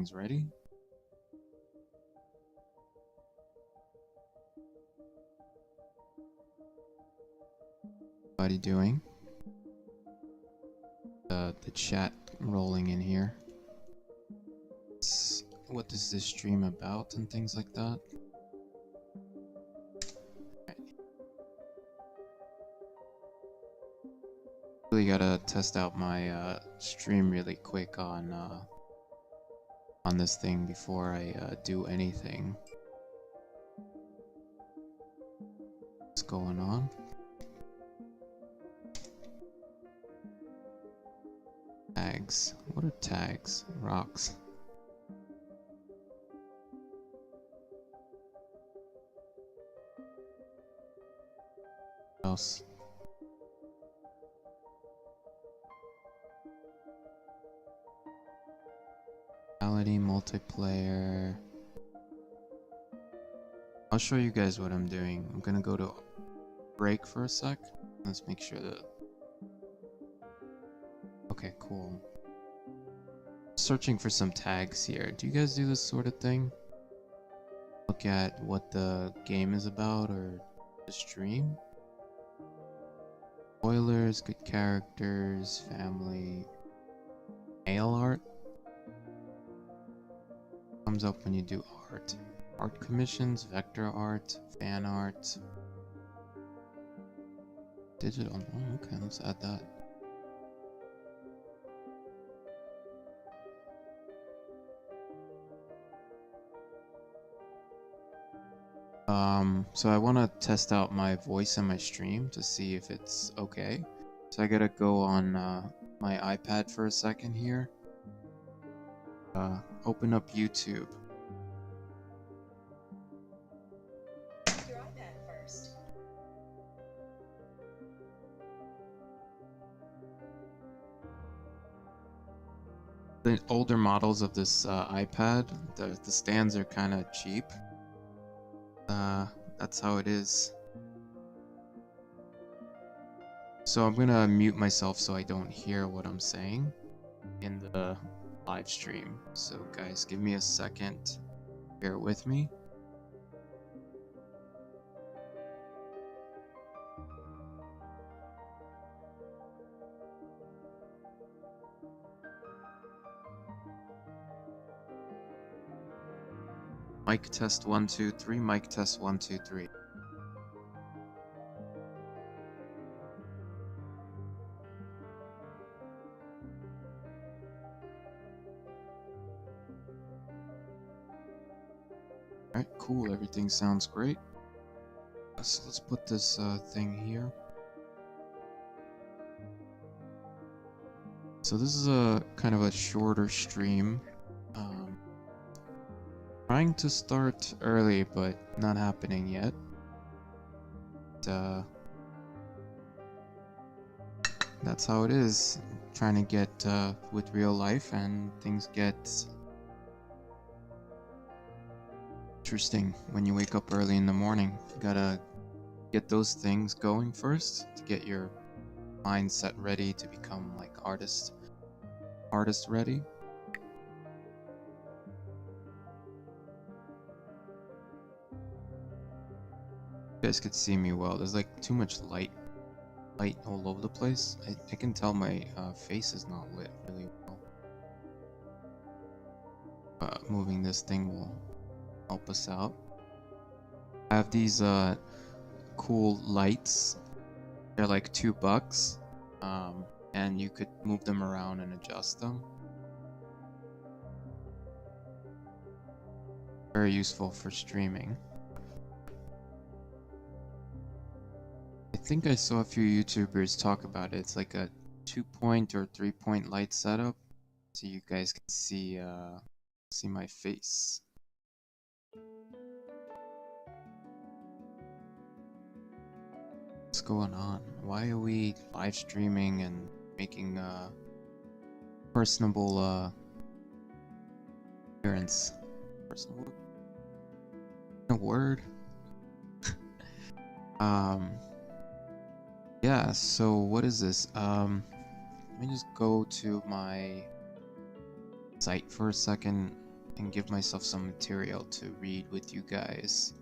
everything's ready. Everybody doing? The chat rolling in here. What is this stream about and things like that? Really gotta test out my stream really quick on this thing before I do anything. What's going on? Tags. What are tags? Rocks. What else? Reality multiplayer. I'll show you guys what I'm doing. I'm gonna go to break for a sec. Let's make sure that. Okay, cool. Searching for some tags here. Do you guys do this sort of thing? Look at what the game is about or the stream? Spoilers, good characters, family, nail art. Comes up when you do art. Art commissions, vector art, fan art. Digital. Oh, okay, let's add that. So I want to test out my voice in my stream to see if it's okay. So I gotta go on my iPad for a second here. Open up YouTube. Your iPad first. The older models of this iPad, the stands are kind of cheap. That's how it is. So I'm gonna mute myself so I don't hear what I'm saying in the live stream. So guys, give me a second. Bear with me. Mic test 1 2 3. Mic test 1 2 3. Alright, cool. Everything sounds great. So let's put this thing here. So this is a kind of a shorter stream. Trying to start early, but not happening yet. That's how it is. Trying to get with real life, and things get interesting when you wake up early in the morning. You gotta get those things going first to get your mindset ready to become like artist ready. You guys could see me well. There's like too much light all over the place. I can tell my face is not lit really well. Moving this thing will help us out. I have these cool lights. They're like $2, and you could move them around and adjust them. Very useful for streaming. I think I saw a few YouTubers talk about it. It's like a 2-point or 3-point light setup, so you guys can see my face. What's going on? Why are we live streaming and making personable appearance? Personable? A word? Yeah, so what is this? Let me just go to my site for a second. and give myself some material to read with you guys.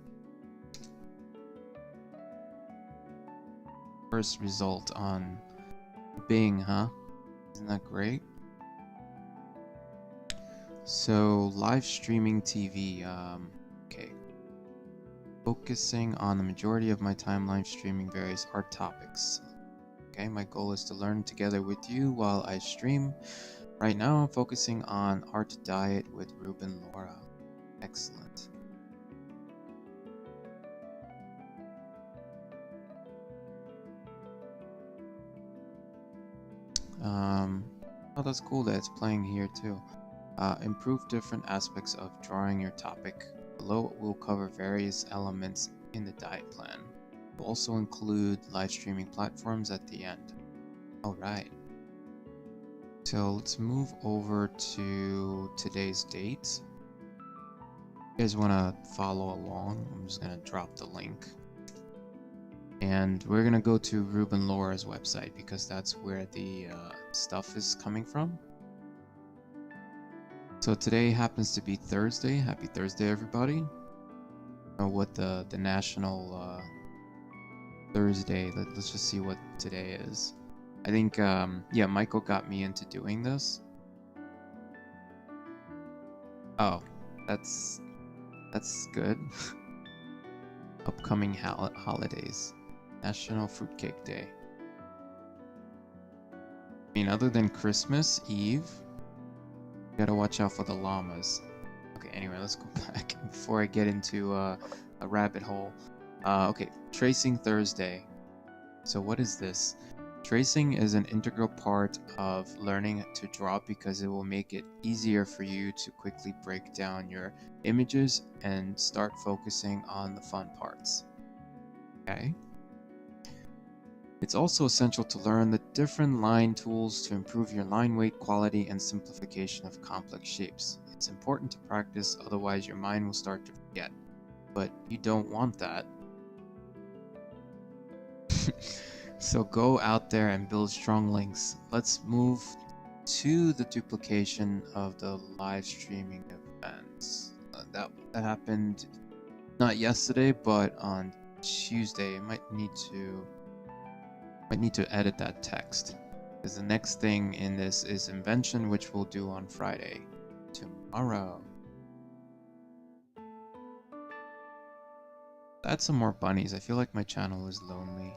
First result on Bing, huh? Isn't that great? So, live streaming TV. Okay. Focusing on the majority of my time live streaming various art topics. Okay, my goal is to learn together with you while I stream. Right now, I'm focusing on art diet with Ruben Laura. Excellent. Oh, that's cool that it's playing here too. Improve different aspects of drawing your topic. Below, we'll cover various elements in the diet plan. We'll also include live streaming platforms at the end. Alright. So let's move over to today's date. If you guys want to follow along, I'm just going to drop the link. And we're going to go to Ruben Laura's website because that's where the stuff is coming from. So today happens to be Thursday. Happy Thursday, everybody. I don't know what the national Thursday, let's just see what today is. I think, yeah, Michael got me into doing this. Oh, that's good. Upcoming holidays. National Fruitcake Day. I mean, other than Christmas Eve, you gotta watch out for the llamas. Okay, anyway, let's go back before I get into a rabbit hole. Okay, Tracing Thursday. So what is this? Tracing is an integral part of learning to draw because it will make it easier for you to quickly break down your images and start focusing on the fun parts. Okay. It's also essential to learn the different line tools to improve your line weight, quality, and simplification of complex shapes. It's important to practice, otherwise your mind will start to forget. But you don't want that. So go out there and build strong links. Let's move to the duplication of the live streaming events. That happened not yesterday, but on Tuesday. I might need to edit that text because the next thing in this is invention, which we'll do on Friday, tomorrow. Add some more bunnies. I feel like my channel is lonely.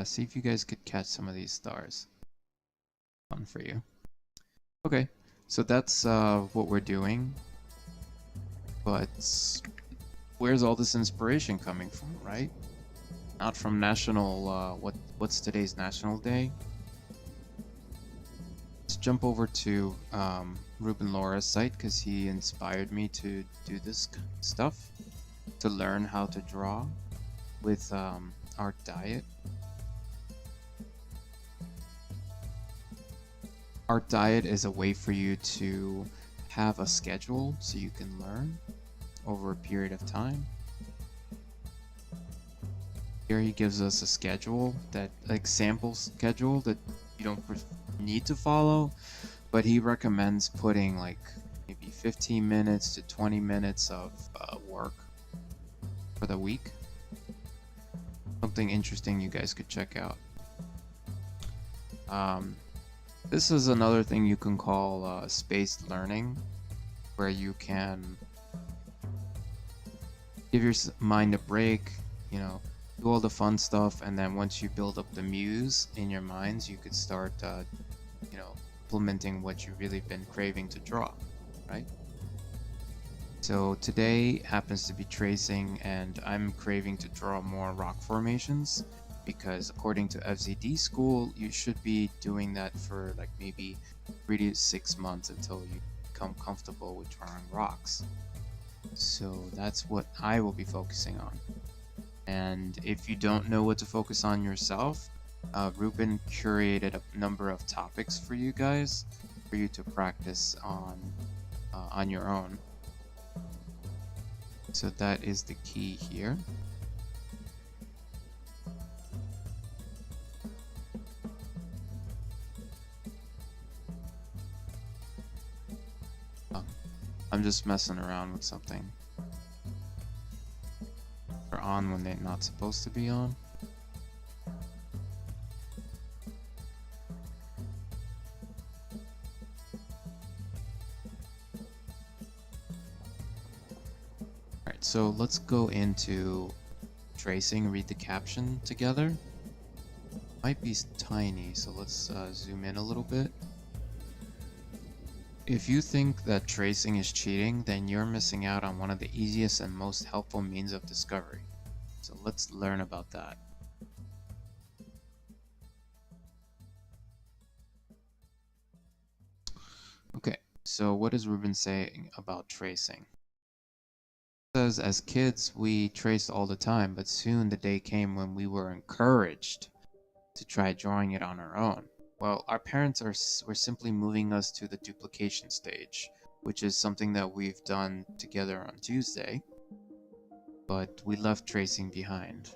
See if you guys could catch some of these stars. Fun for you. Okay, so that's what we're doing. But where's all this inspiration coming from, right? Not from national, what's today's National Day? Let's jump over to Ruben Laura's site because he inspired me to do this stuff, to learn how to draw with Art Diet. Art Diet is a way for you to have a schedule so you can learn over a period of time. Here he gives us a schedule, that like sample schedule that you don't need to follow, but he recommends putting like maybe 15 minutes to 20 minutes of work for the week. Something interesting you guys could check out. This is another thing you can call spaced learning, where you can give your mind a break, you know, do all the fun stuff, and then once you build up the muse in your minds, you could start, you know, implementing what you've really been craving to draw, right? So today happens to be tracing, and I'm craving to draw more rock formations, because according to FZD school, you should be doing that for like maybe 3 to 6 months until you become comfortable with drawing rocks. So that's what I will be focusing on. And if you don't know what to focus on yourself, Ruben curated a number of topics for you guys, for you to practice on your own. So that is the key here. I'm just messing around with something. They're on when they're not supposed to be on. Alright, so let's go into tracing, read the caption together. Might be tiny, so let's zoom in a little bit. If you think that tracing is cheating, then you're missing out on one of the easiest and most helpful means of discovery. So let's learn about that. Okay, so what is Ruben saying about tracing? He says, as kids, we traced all the time, but soon the day came when we were encouraged to try drawing it on our own. Well, our parents were simply moving us to the duplication stage, which is something that we've done together on Tuesday, but we left tracing behind.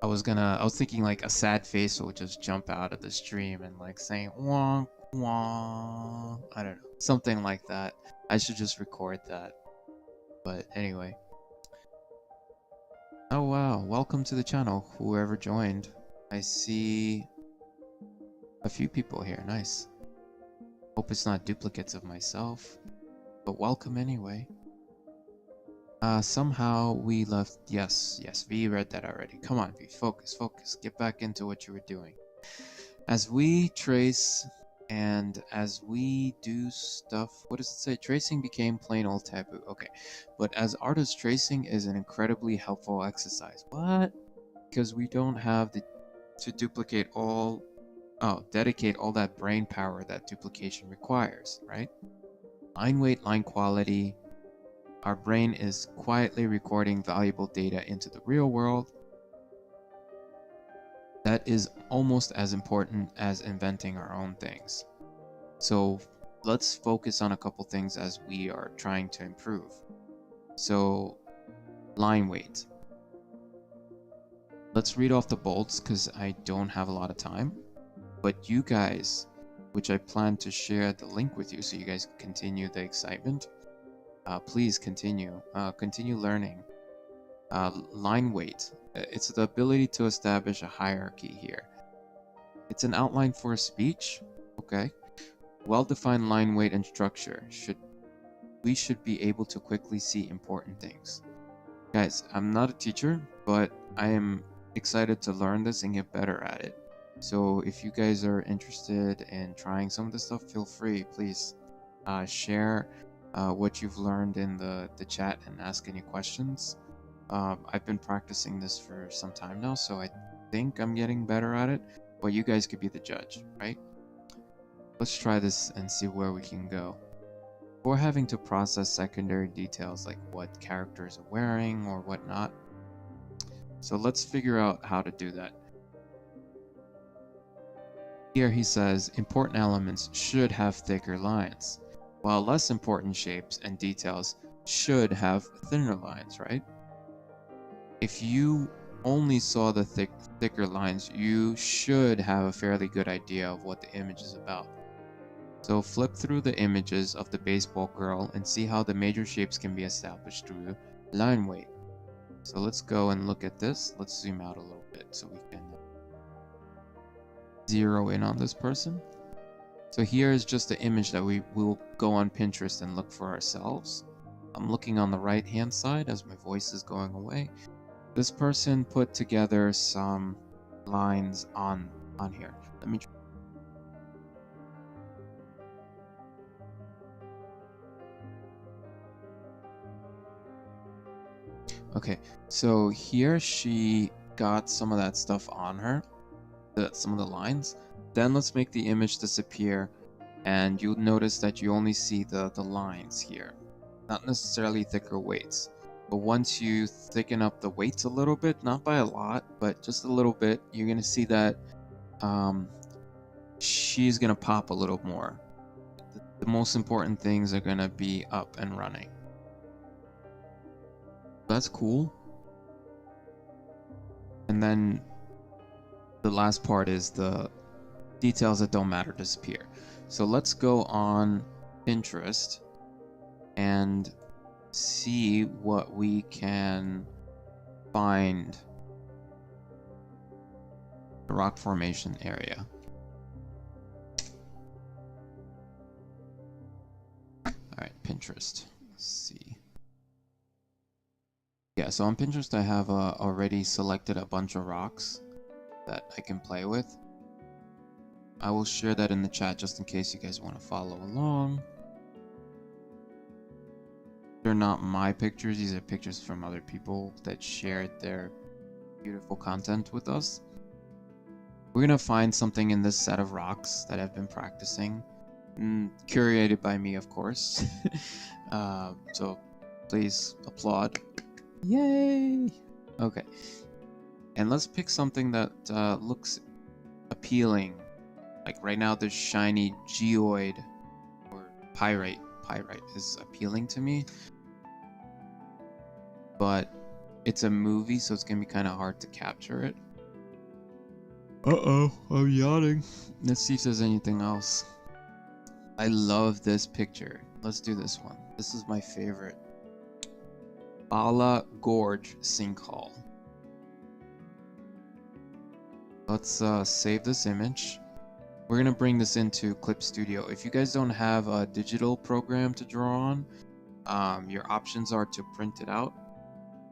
I was thinking like a sad face would just jump out of the stream and like saying wah wah. I don't know, something like that. I should just record that. But anyway. Oh wow, welcome to the channel, whoever joined. I see a few people here, nice. Hope it's not duplicates of myself, but welcome anyway. Somehow we left, yes, V read that already. Come on V, focus, get back into what you were doing. As we trace and as we do stuff, what does it say? Tracing became plain old taboo. Okay, but as artists, tracing is an incredibly helpful exercise. What? Because we don't have to dedicate all that brain power that duplication requires, right? Line weight, line quality. Our brain is quietly recording valuable data into the real world. That is almost as important as inventing our own things. So let's focus on a couple things as we are trying to improve. So line weight. Let's read off the bolts because I don't have a lot of time. But you guys, which I plan to share the link with you so you guys continue the excitement. Please continue learning. Line weight. It's the ability to establish a hierarchy here. It's an outline for a speech. Okay. Well-defined line weight and structure. We should be able to quickly see important things. Guys, I'm not a teacher, but I am excited to learn this and get better at it. So if you guys are interested in trying some of this stuff, feel free, please share what you've learned in the chat and ask any questions. I've been practicing this for some time now, so I think I'm getting better at it, but you guys could be the judge, right? Let's try this and see where we can go. Before having to process secondary details like what characters are wearing or whatnot. So let's figure out how to do that. Here he says important elements should have thicker lines, while less important shapes and details should have thinner lines, right? If you only saw the thicker lines, you should have a fairly good idea of what the image is about. So flip through the images of the baseball girl and see how the major shapes can be established through line weight. So let's go and look at this. Let's zoom out a little bit so we can zero in on this person. So here is just the image that we will go on Pinterest and look for ourselves. I'm looking on the right hand side as my voice is going away. This person put together some lines on here. Let me try. Okay, so here she got some of that stuff on her, some of the lines. Then let's make the image disappear, and you'll notice that you only see the lines here, not necessarily thicker weights. But once you thicken up the weights a little bit, not by a lot, but just a little bit, you're gonna see that she's gonna pop a little more. The most important things are gonna be up and running. That's cool. And then the last part is the details that don't matter disappear. So let's go on Pinterest and see what we can find. The rock formation area. Alright, Pinterest. Let's see. Yeah, so on Pinterest I have already selected a bunch of rocks that I can play with. I will share that in the chat just in case you guys want to follow along. They're not my pictures, these are pictures from other people that shared their beautiful content with us. We're gonna find something in this set of rocks that I've been practicing, curated by me, of course. So please applaud. Yay! Okay, and let's pick something that looks appealing. Like right now, this shiny geoid or pyrite is appealing to me, but it's a movie, so it's gonna be kind of hard to capture it. Uh-oh, I'm yawning. Let's see if there's anything else. I love this picture. Let's do this one. This is my favorite. Bala Gorge Sinkhole. Let's save this image. We're gonna bring this into Clip Studio. If you guys don't have a digital program to draw on, your options are to print it out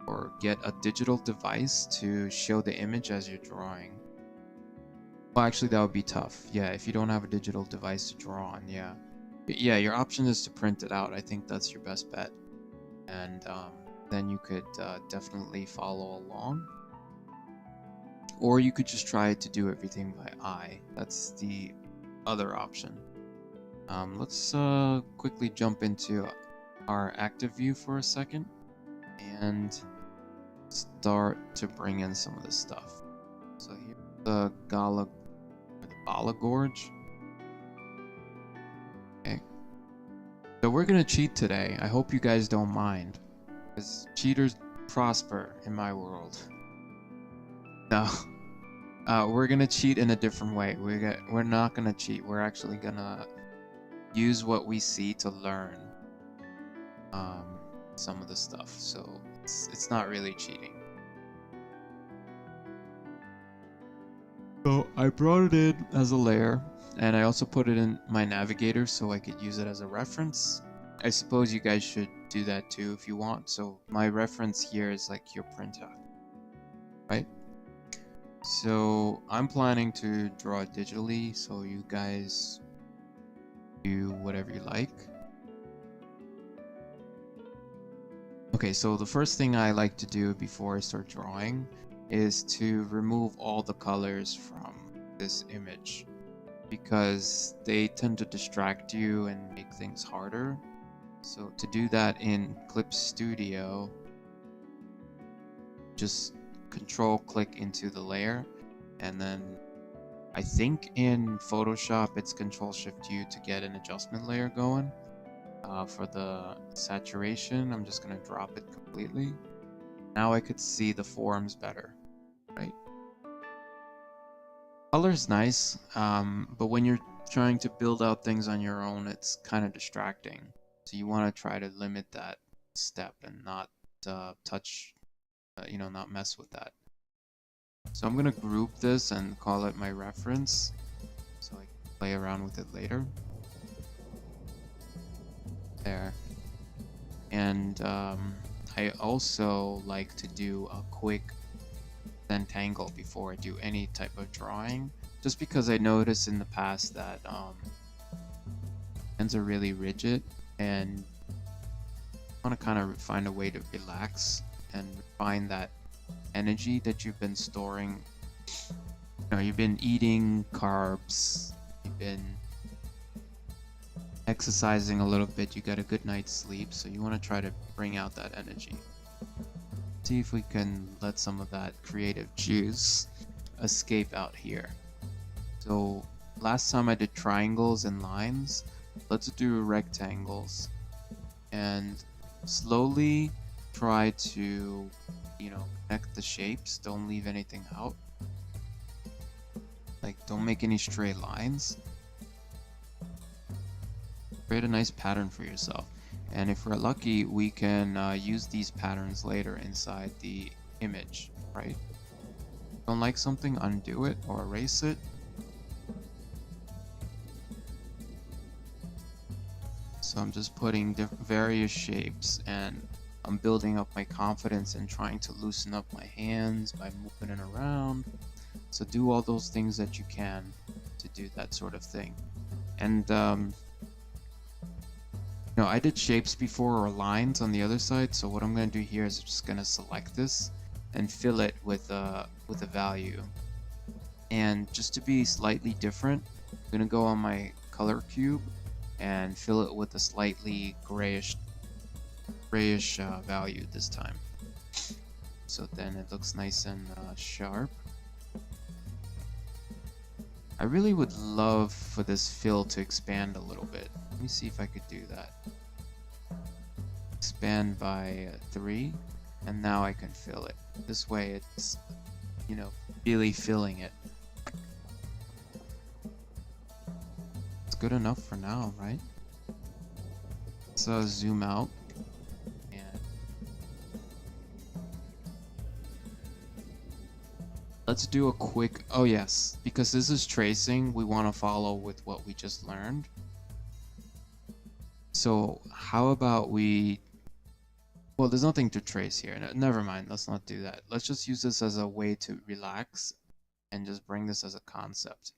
or get a digital device to show the image as you're drawing. Well, actually, that would be tough. Yeah, if you don't have a digital device to draw on, yeah. Yeah, your option is to print it out. I think that's your best bet. And then you could definitely follow along. Or you could just try to do everything by eye. That's the other option. Let's quickly jump into our active view for a second and start to bring in some of this stuff. So here's the Bala Gorge. Okay. So we're gonna cheat today. I hope you guys don't mind, because cheaters prosper in my world. No. We're gonna cheat in a different way. We're not gonna cheat. We're actually gonna use what we see to learn some of the stuff. So it's not really cheating. So I brought it in as a layer, and I also put it in my navigator so I could use it as a reference. I suppose you guys should do that too if you want. So my reference here is like your printout, right? So I'm planning to draw it digitally, so you guys do whatever you like. Okay, so the first thing I like to do before I start drawing is to remove all the colors from this image, because they tend to distract you and make things harder. So to do that in Clip Studio, just control click into the layer, and then I think in Photoshop it's Control Shift U to get an adjustment layer going. For the saturation, I'm just gonna drop it completely. Now I could see the forms better, right? Color's nice, but when you're trying to build out things on your own, it's kind of distracting. So you want to try to limit that step and not touch, not mess with that. So I'm gonna group this and call it my reference, so I can play around with it later. There. And I also like to do a quick Zentangle before I do any type of drawing, just because I noticed in the past that hands are really rigid, and I want to kind of find a way to relax and find that energy that you've been storing. You've been eating carbs, you've been exercising a little bit, you got a good night's sleep, so you want to try to bring out that energy. See if we can let some of that creative juice escape out here. So last time I did triangles and lines, let's do rectangles and slowly try to connect the shapes, don't leave anything out. Like, don't make any straight lines. Create a nice pattern for yourself. And if we're lucky, we can use these patterns later inside the image, right? Don't like something, undo it or erase it. So I'm just putting various shapes, and I'm building up my confidence and trying to loosen up my hands by moving it around. So do all those things that you can to do that sort of thing. And no, I did shapes before, or lines on the other side. So what I'm going to do here is I'm just going to select this and fill it with a value. And just to be slightly different, I'm going to go on my color cube and fill it with a slightly grayish value this time. So then it looks nice and sharp. I really would love for this fill to expand a little bit. Let me see if I could do that. Expand by 3, and now I can fill it. This way it's, you know, really filling it. It's good enough for now, right? Let's zoom out. And let's do a quick, oh yes, because this is tracing, we want to follow with what we just learned. So how about we, well, there's nothing to trace here. No, never mind, let's not do that. Let's just use this as a way to relax and just bring this as a concept.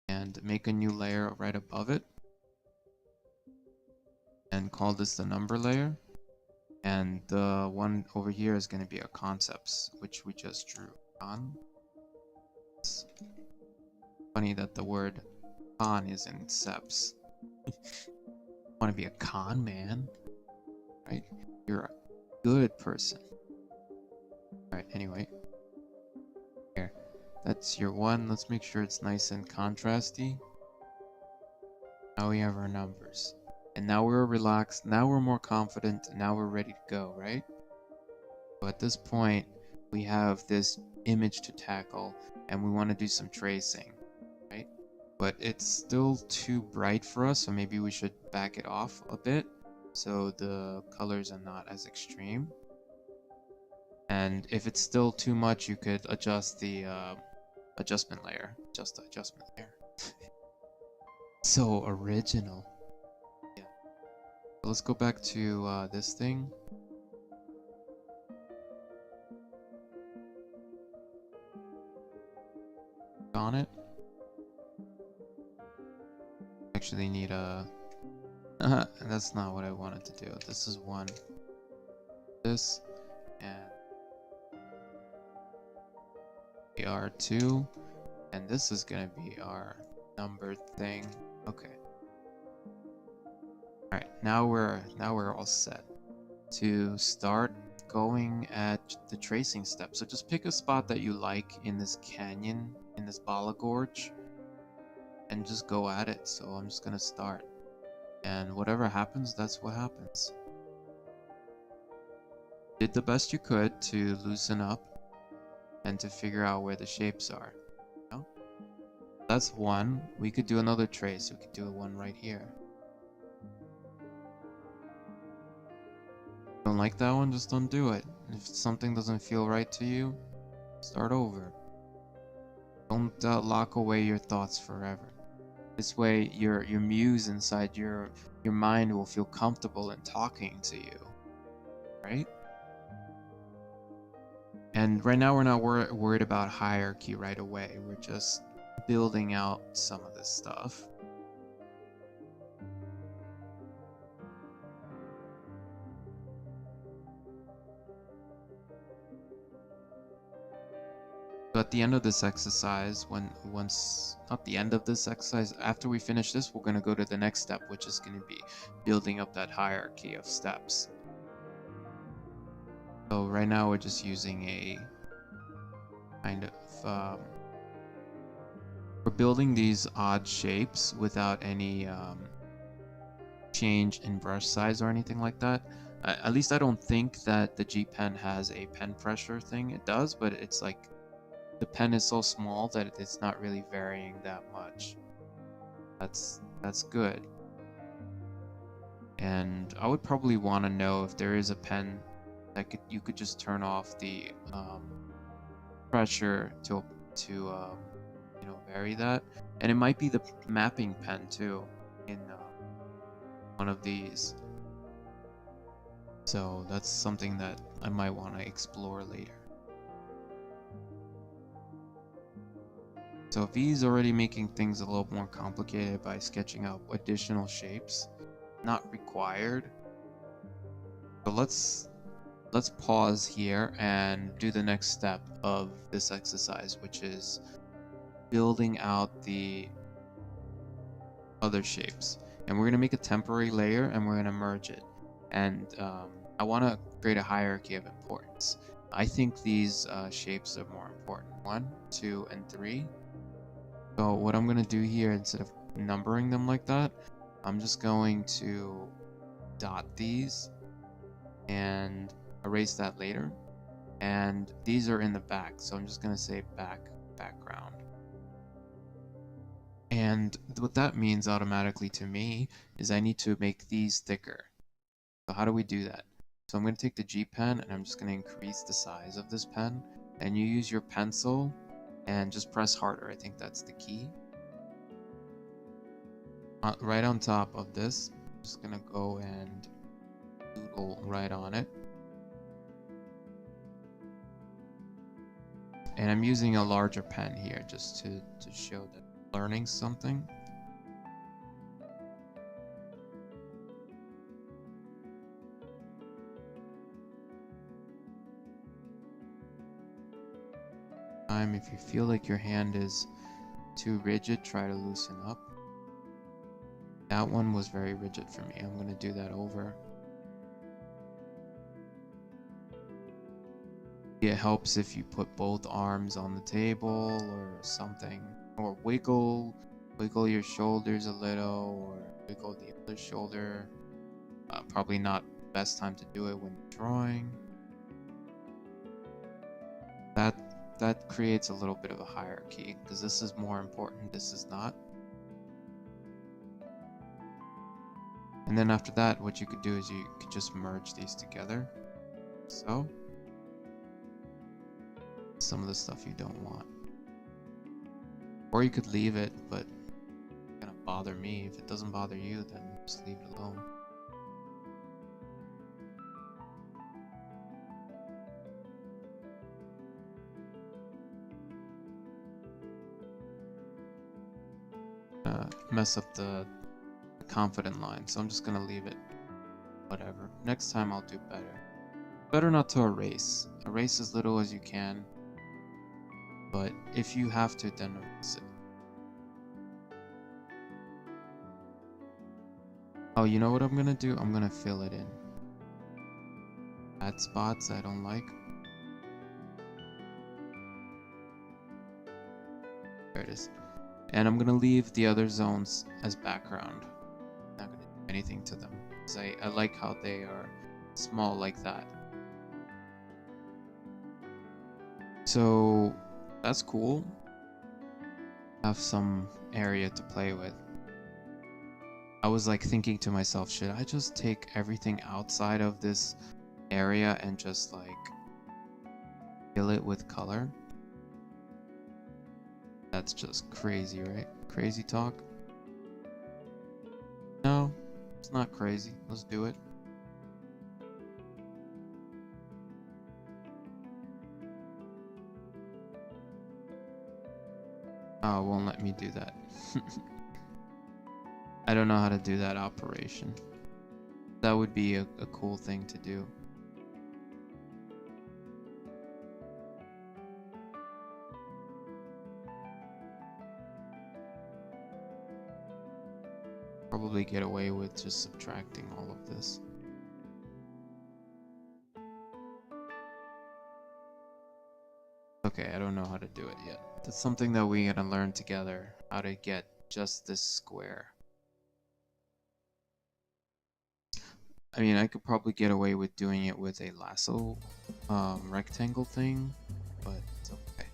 And make a new layer right above it. And call this the number layer. And the one over here is going to be our concepts, which we just drew on. It's funny that the word con is in seps. Want to be a con man, right? You're a good person. Alright, anyway. Here. That's your one. Let's make sure it's nice and contrasty. Now we have our numbers. And now we're relaxed, now we're more confident, now we're ready to go, right? So at this point, we have this image to tackle, and we want to do some tracing, right? But it's still too bright for us, so maybe we should back it off a bit, so the colors are not as extreme. And if it's still too much, you could adjust the adjustment layer. Just the adjustment layer. So original. Let's go back to this thing. On it. Actually need a... that's not what I wanted to do. This is one. This. And... R2. And this is gonna be our number thing. Okay. Alright, now we're all set to start going at the tracing step. So just pick a spot that you like in this canyon, in this Bala Gorge, and just go at it. So I'm just gonna start. And whatever happens, that's what happens. Did the best you could to loosen up and to figure out where the shapes are. You know? That's one. We could do another trace. We could do one right here. Don't like that one, just undo it. If something doesn't feel right to you, start over. Don't lock away your thoughts forever. This way your muse inside your mind will feel comfortable in talking to you, right? And right now we're not worried about hierarchy right away. We're just building out some of this stuff. So at the end of this exercise, not the end of this exercise, after we finish this, we're going to go to the next step, which is going to be building up that hierarchy of steps. So right now we're just using a kind of, we're building these odd shapes without any change in brush size or anything like that. At least I don't think that the G Pen has a pen pressure thing. It does, but it's like the pen is so small that it's not really varying that much. That's good. And I would probably want to know if there is a pen that you could just turn off the pressure to vary that. And it might be the mapping pen too in one of these. So that's something that I might want to explore later. So V's already making things a little more complicated by sketching out additional shapes. Not required. So let's pause here and do the next step of this exercise, which is building out the other shapes. And we're going to make a temporary layer and we're going to merge it. And I want to create a hierarchy of importance. I think these shapes are more important. 1, 2, and 3. So what I'm going to do here, instead of numbering them like that, I'm just going to dot these and erase that later. And these are in the back, so I'm just going to say background. And what that means automatically to me is I need to make these thicker. So how do we do that? So I'm going to take the G pen and I'm just going to increase the size of this pen. And you use your pencil and just press harder. I think that's the key. Right on top of this, I'm just going to go and doodle right on it. And I'm using a larger pen here just to show that I'm learning something. If you feel like your hand is too rigid, try to loosen up. That one was very rigid for me. I'm going to do that over. It helps if you put both arms on the table or something, or wiggle your shoulders a little, or wiggle the other shoulder. Probably not the best time to do it when you're drawing. That creates a little bit of a hierarchy, because this is more important, this is not. And then after that, what you could do is you could just merge these together. So, some of the stuff you don't want. Or you could leave it, but it's gonna bother me. If it doesn't bother you, then just leave it alone. Mess up the confident line, so I'm just gonna leave it. Whatever. Next time I'll do better. Better not to erase. Erase as little as you can. But if you have to, then erase it. Oh, you know what I'm gonna do? I'm gonna fill it in. Add spots I don't like. There it is. And I'm gonna leave the other zones as background. Not gonna do anything to them, because I like how they are small like that. So that's cool. Have some area to play with. I was like thinking to myself, should I just take everything outside of this area and just like fill it with color? That's just crazy, right? Crazy talk? No, it's not crazy. Let's do it. Oh, it won't let me do that. I don't know how to do that operation. That would be a cool thing to do. Probably get away with just subtracting all of this. Okay, I don't know how to do it yet. That's something that we're gonna learn together, how to get just this square. I mean, I could probably get away with doing it with a lasso rectangle thing, but it's okay.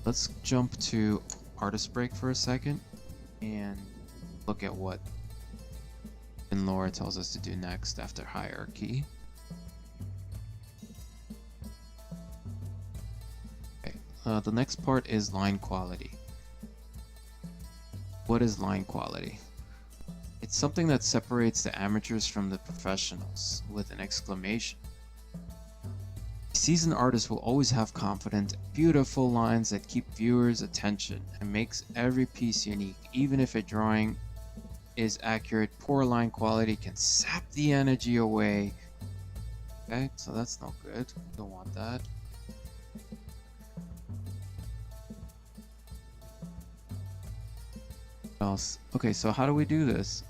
Let's jump to artist break for a second and look at what in lore tells us to do next after hierarchy. Okay, the next part is line quality. What is line quality? It's something that separates the amateurs from the professionals with an exclamation. A seasoned artist will always have confident, beautiful lines that keep viewers' attention and makes every piece unique. Even if a drawing is accurate, poor line quality can sap the energy away. Okay, so that's no good. Don't want that. What else? Okay, so how do we do this?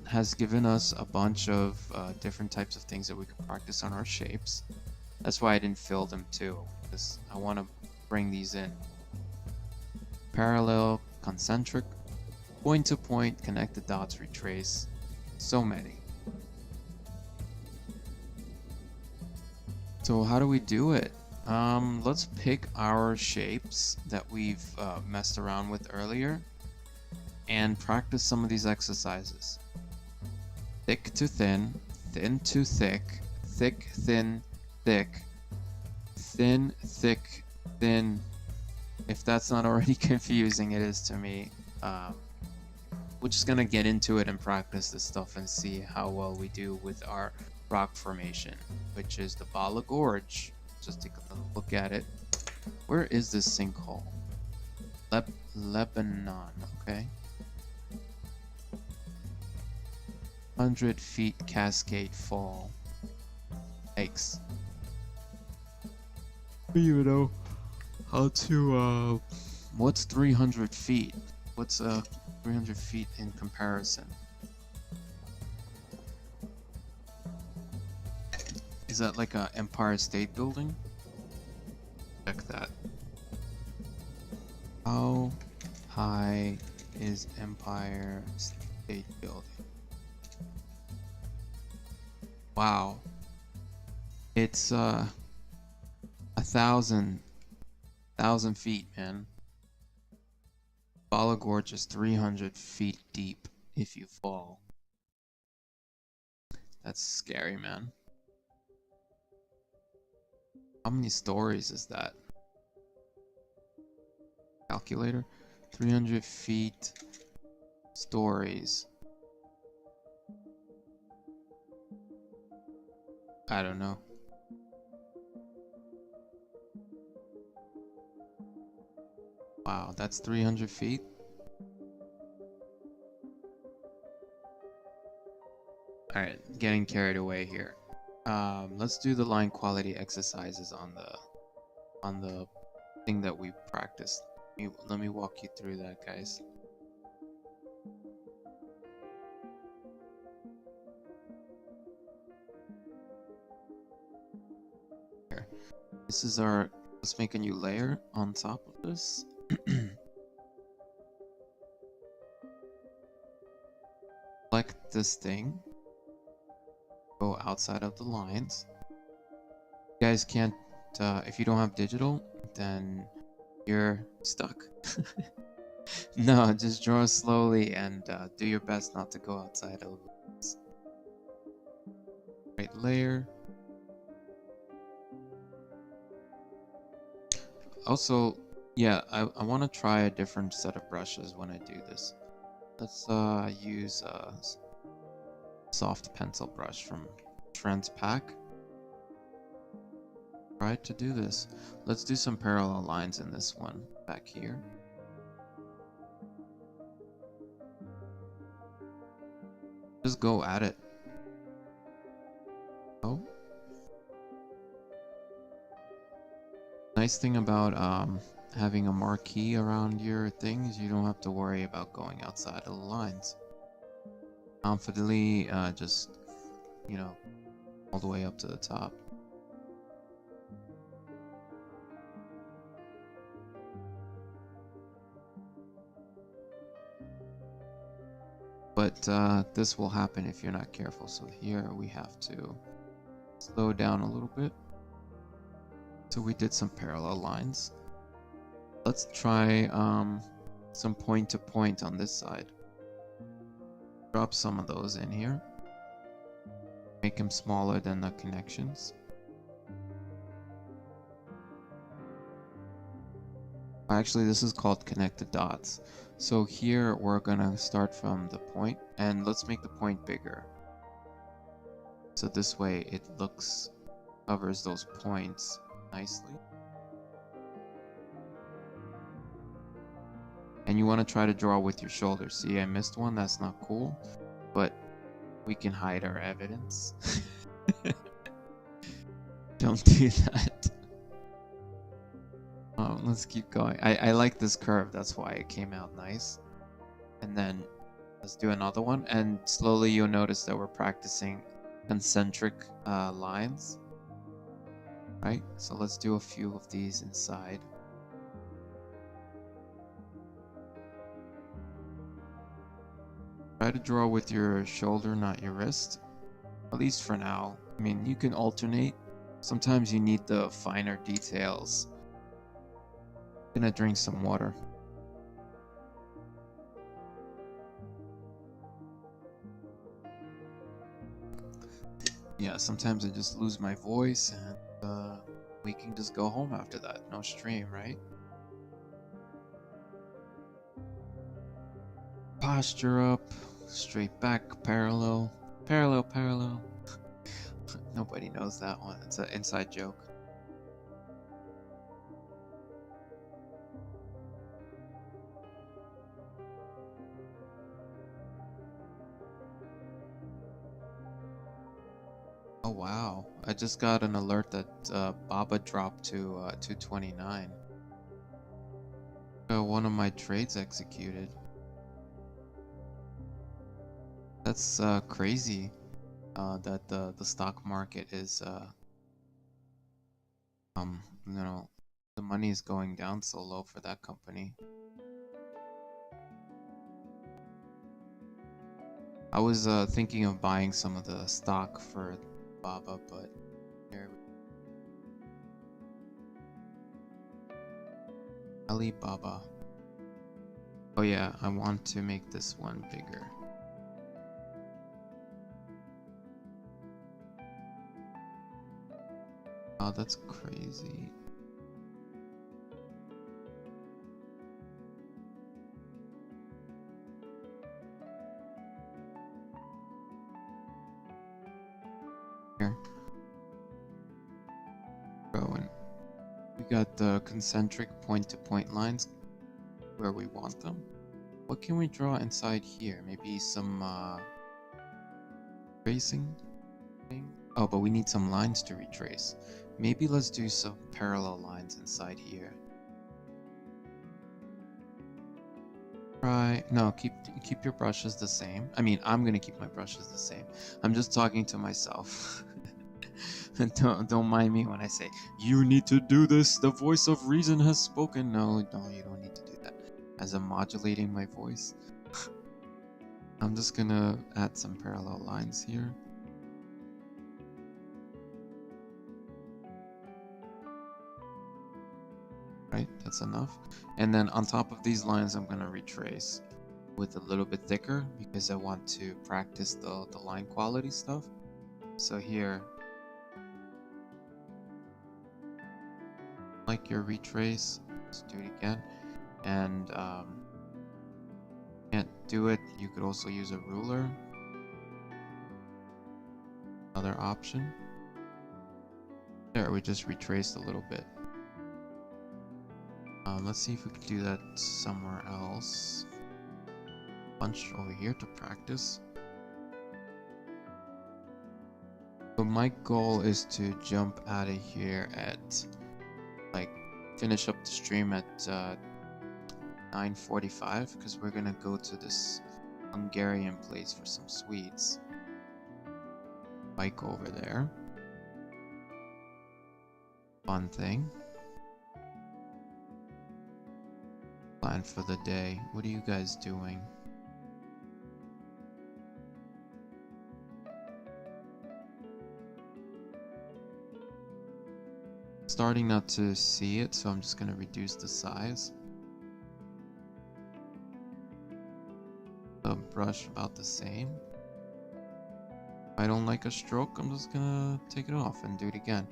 Has given us a bunch of different types of things that we can practice on our shapes. That's why I didn't fill them too, because I want to bring these in. Parallel, concentric, point to point, connect the dots, retrace. So many. So how do we do it? Let's pick our shapes that we've messed around with earlier and practice some of these exercises. Thick to thin, thin to thick, thick, thin, thick, thin, thick, thin. If that's not already confusing, it is to me. We're just gonna get into it and practice this stuff and see how well we do with our rock formation, which is the Bala Gorge. Just take a look at it. Where is this sinkhole? Lebanon, okay. 100 feet cascade fall. Yikes. I don't even know how to, what's 300 feet? What's 300 feet in comparison? Is that like a Empire State Building? Check that. How high is Empire State Building? Wow. It's 1,000 feet, man. Bala Gorge is 300 feet deep if you fall. That's scary, man. How many stories is that? Calculator? 300 feet stories. I don't know. Wow, that's 300 feet? Alright, getting carried away here. Let's do the line quality exercises on the thing that we practiced. Let me walk you through that, guys. Here. This is our, let's make a new layer on top of this. Select this thing. Go outside of the lines. You guys can't, if you don't have digital, then you're stuck. No, just draw slowly and do your best not to go outside of the lines. Right layer. Also, yeah, I want to try a different set of brushes when I do this. Let's use a soft pencil brush from Trend's pack. Try to do this. Let's do some parallel lines in this one back here. Just go at it. Oh. Nice thing about having a marquee around your thing is you don't have to worry about going outside of the lines. Confidently, just, you know, all the way up to the top. But this will happen if you're not careful. So here we have to slow down a little bit So we did some parallel lines. Let's try some point to point on this side. Drop some of those in here. Make them smaller than the connections. Actually, this is called connected dots. So here we're gonna start from the point, and let's make the point bigger. So this way it covers those points nicely. And you want to try to draw with your shoulder. See, I missed one. That's not cool, but we can hide our evidence. Don't do that. Let's keep going. I like this curve. That's why it came out nice. And then let's do another one. And slowly you'll notice that we're practicing concentric lines. Right? So let's do a few of these inside. Try to draw with your shoulder, not your wrist. At least for now. I mean, you can alternate. Sometimes you need the finer details. I'm gonna drink some water. Yeah, sometimes I just lose my voice and we can just go home after that. No stream, right? Posture up, straight back, parallel, parallel, parallel. Nobody knows that one. It's an inside joke. Oh wow, I just got an alert that Baba dropped to 229. One of my trades executed. That's crazy that the stock market is you know, the money is going down so low for that company. I was thinking of buying some of the stock for Baba, but here Alibaba. Oh yeah, I want to make this one bigger. Oh, that's crazy. Here. Going. We got the concentric point-to-point lines where we want them. What can we draw inside here? Maybe some tracing thing? Oh, but we need some lines to retrace. Maybe let's do some parallel lines inside here. Right. No, keep your brushes the same. I mean, I'm gonna keep my brushes the same. I'm just talking to myself. Don't mind me when I say you need to do this. The voice of reason has spoken. No, you don't need to do that. As I'm modulating my voice, I'm just gonna add some parallel lines here. Right, that's enough. And then on top of these lines, I'm gonna retrace with a little bit thicker because I want to practice the line quality stuff. So here, like your retrace, let's do it again. And can't do it, you could also use a ruler. Another option. There, we just retraced a little bit. Let's see if we can do that somewhere else. Bunch over here to practice. But my goal is to jump out of here at, like, finish up the stream at 9:45 because we're gonna go to this Hungarian place for some sweets. Bike over there. Fun thing. Plan for the day. What are you guys doing? Starting not to see it, so I'm just gonna reduce the size. The brush about the same. If I don't like a stroke, I'm just gonna take it off and do it again.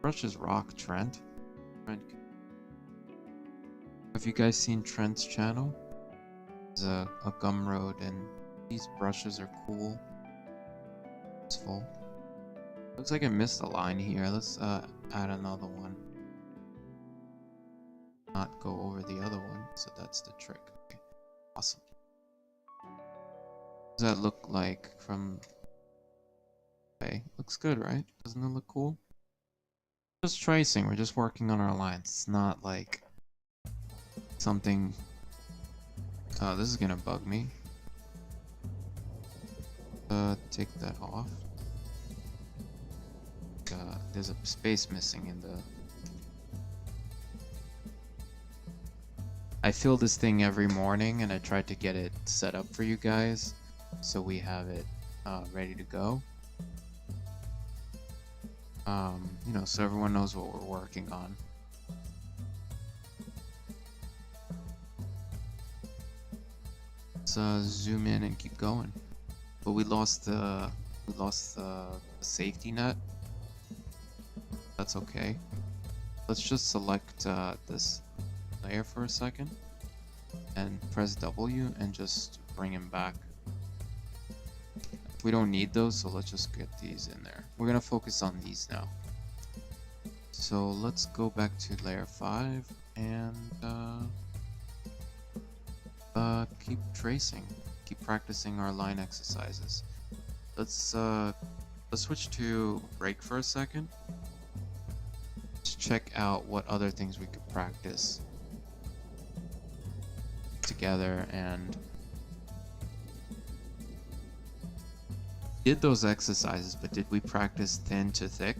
Brush is rock, Trent. Have you guys seen Trent's channel? It's a Gumroad, and these brushes are cool. It's full. Looks like I missed a line here. Let's add another one. Not go over the other one, so that's the trick. Okay. Awesome. What does that look like from... Okay, looks good, right? Doesn't it look cool? Just tracing, we're just working on our lines. It's not like something... this is gonna bug me. Take that off. There's a space missing in the... I fill this thing every morning and I try to get it set up for you guys so we have it ready to go. You know, so everyone knows what we're working on. Let's zoom in and keep going. But we lost the safety net. That's okay. Let's just select this layer for a second and press W and just bring him back. We don't need those, so let's just get these in there. We're gonna focus on these now. So let's go back to layer 5 and keep tracing, keep practicing our line exercises. Let's switch to break for a second. Let's check out what other things we could practice together. And did those exercises, but did we practice thin to thick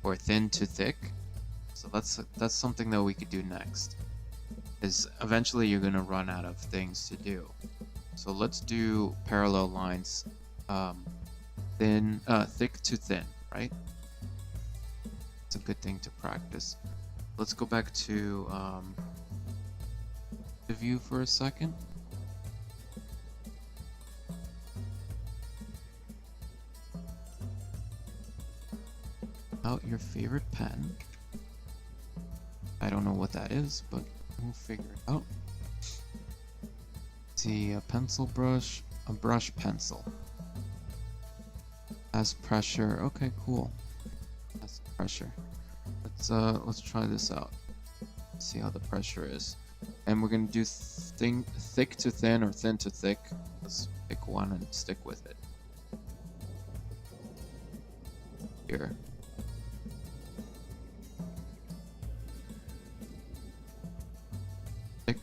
or thin to thick? So that's something that we could do next, is eventually you're gonna run out of things to do. So let's do parallel lines, thick to thin, right? It's a good thing to practice. Let's go back to the view for a second. Out your favorite pen. I don't know what that is, but we'll figure it out. See, a pencil brush, a brush pencil. Has pressure. Okay, cool. That's pressure. Let's try this out. See how the pressure is. And we're gonna do thick to thin or thin to thick. Let's pick one and stick with it. Here. Thick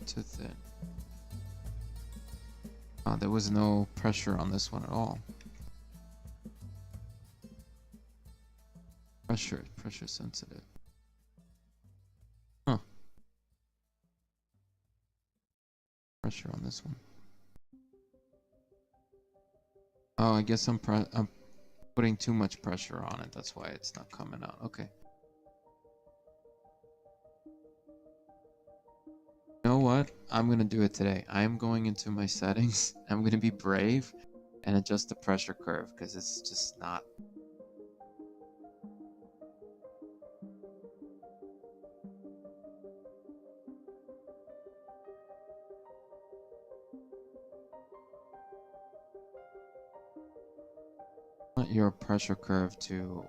to thin. There was no pressure on this one at all. Pressure sensitive. Huh. Pressure on this one. Oh, I guess I'm putting too much pressure on it. That's why it's not coming out. Okay. You know what? I'm gonna do it today. I am going into my settings. I'm gonna be brave and adjust the pressure curve because it's just not. Want your pressure curve to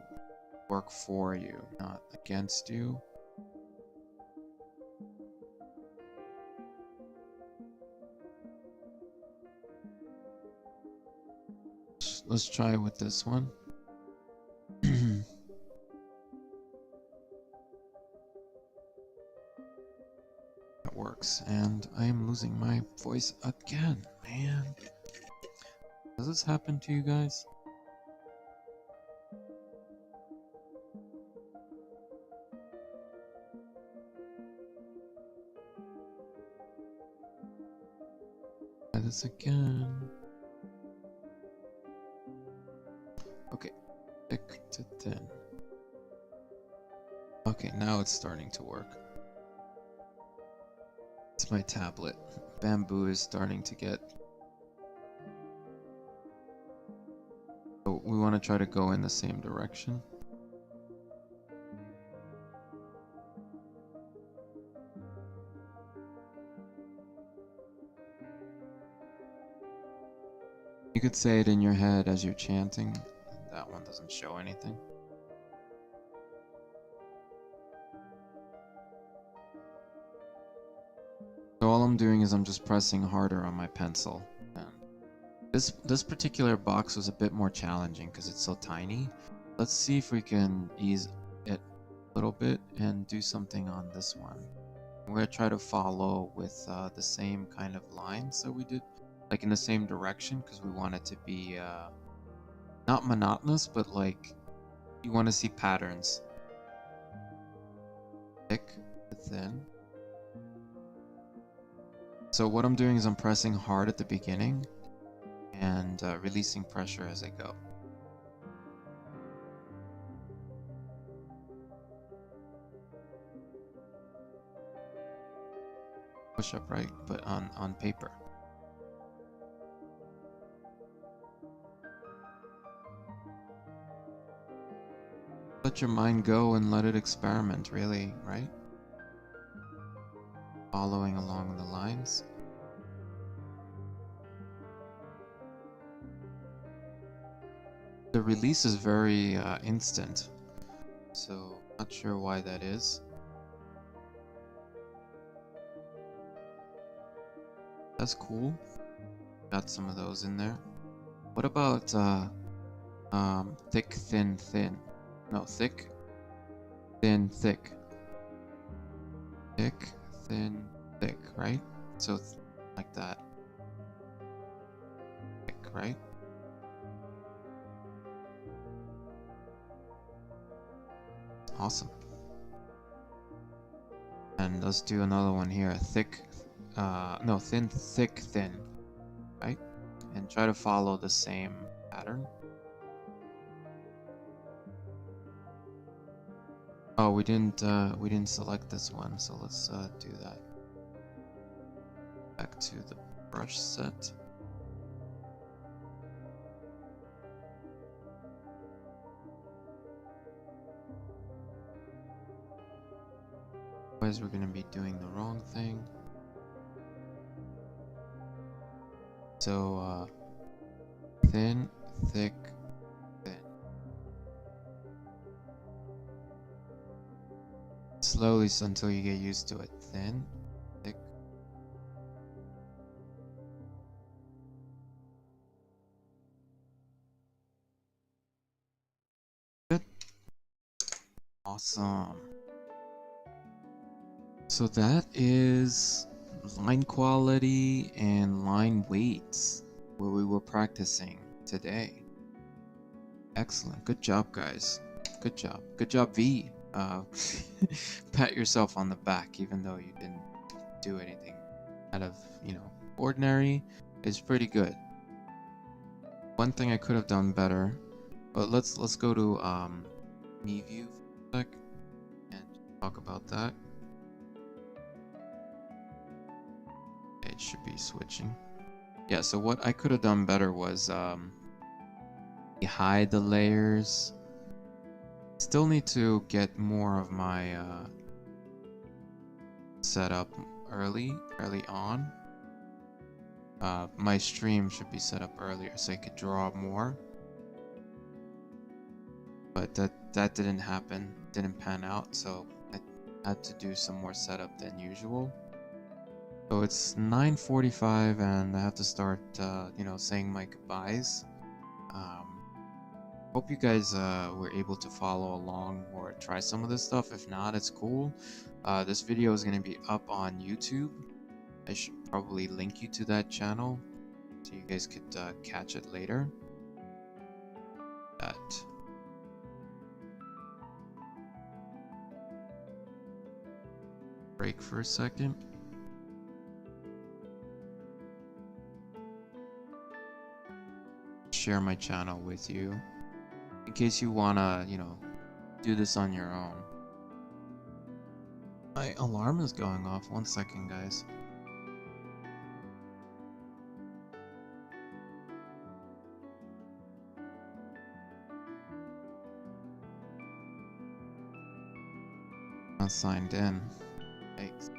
work for you, not against you. Let's try with this one. That works, and I am losing my voice again, man. Does this happen to you guys? Try this again. Okay, thick to thin. Okay, now it's starting to work. It's my tablet. Bamboo is starting to get... So we want to try to go in the same direction. You could say it in your head as you're chanting. That one doesn't show anything. So all I'm doing is I'm just pressing harder on my pencil. And this particular box was a bit more challenging because it's so tiny. Let's see if we can ease it a little bit and do something on this one. We're going to try to follow with the same kind of lines that we did, like in the same direction, because we want it to be not monotonous, but like you want to see patterns. Thick to thin. So what I'm doing is I'm pressing hard at the beginning and releasing pressure as I go. Push up, right? But on paper. Let your mind go and let it experiment, really, right? Following along the lines. The release is very instant, so not sure why that is. That's cool. Got some of those in there. What about thick, thin, thin? No, thick, thin, thick. Thick, thin, thick, right? So like that. Thick, right? Awesome. And let's do another one here. Thick, no, thin, thick, thin, right? And try to follow the same pattern. Oh, we didn't select this one, so let's do that. Back to the brush set. Otherwise, we're going to be doing the wrong thing. So, thin, thick, thin. Slowly until you get used to it. Thin, thick. Good. Awesome. So that is line quality and line weights where we were practicing today. Excellent. Good job, guys. Good job. Good job, V. Pat yourself on the back, even though you didn't do anything out of, ordinary. It's pretty good. One thing I could have done better, but let's go to me view for a sec and talk about that. It should be switching. Yeah, so what I could have done better was hide the layers. Still need to get more of my setup early on. My stream should be set up earlier so I could draw more. But that didn't happen, didn't pan out, so I had to do some more setup than usual. So it's 9:45 and I have to start, saying my goodbyes. Hope you guys were able to follow along or try some of this stuff. If not, it's cool. This video is going to be up on YouTube. I should probably link you to that channel so you guys could catch it later. Break for a second. Share my channel with you in case you wanna, do this on your own. My alarm is going off. 1 second, guys. Not signed in. Thanks.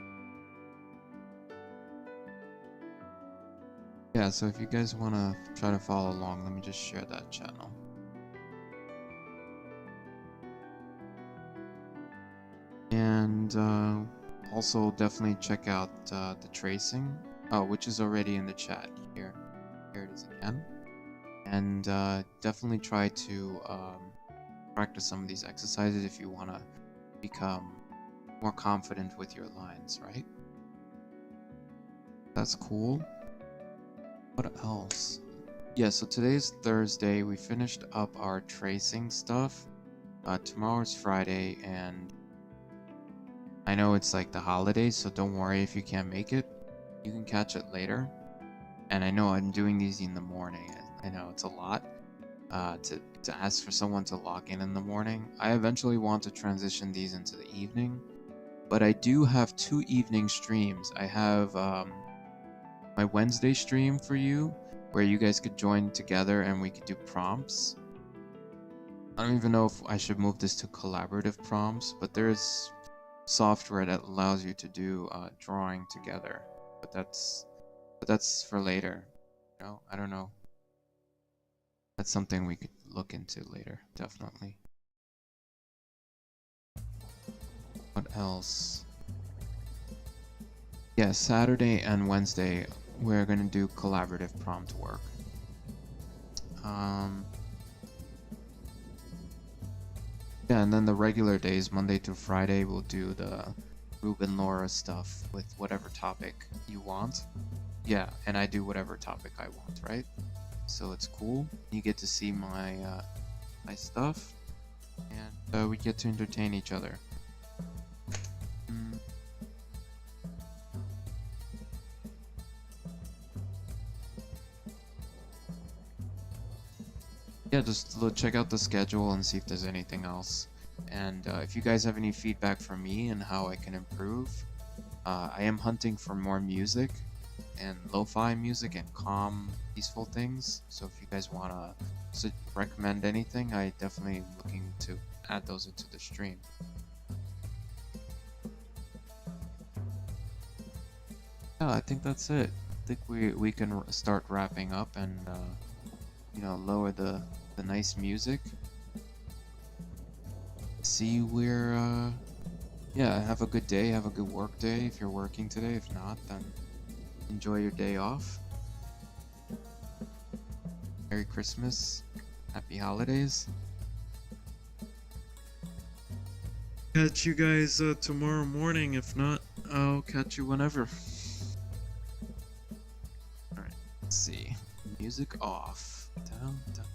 Yeah, so if you guys want to try to follow along, let me just share that channel. And also definitely check out the tracing, which is already in the chat here. Here it is again. And definitely try to practice some of these exercises if you want to become more confident with your lines, right? That's cool. What else? Yeah, so today's Thursday. We finished up our tracing stuff. Tomorrow's Friday, and I know it's like the holidays, so don't worry if you can't make it. You can catch it later. And I know I'm doing these in the morning. I know it's a lot to ask for someone to log in the morning. I eventually want to transition these into the evening, but I do have 2 evening streams. I have my Wednesday stream for you, where you guys could join together and we could do prompts. I don't even know if I should move this to collaborative prompts, but there's software that allows you to do drawing together. But that's for later. You know, I don't know. That's something we could look into later, definitely. What else? Yeah, Saturday and Wednesday we're gonna do collaborative prompt work. Yeah, and then the regular days, Monday through Friday, we'll do the Ruben Laura stuff with whatever topic you want. Yeah, and I do whatever topic I want, right? So it's cool. You get to see my my stuff, and we get to entertain each other. Yeah, just check out the schedule and see if there's anything else. And if you guys have any feedback for me and how I can improve, I am hunting for more music and lo-fi music and calm, peaceful things. So if you guys want to recommend anything, I definitely am looking to add those into the stream. Yeah, I think that's it. I think we can start wrapping up and you know, lower the nice music. See where yeah, have a good day, have a good work day if you're working today. If not, then enjoy your day off. Merry Christmas, happy holidays. Catch you guys tomorrow morning. If not, I'll catch you whenever. Alright, let's see. Music off. Down, down.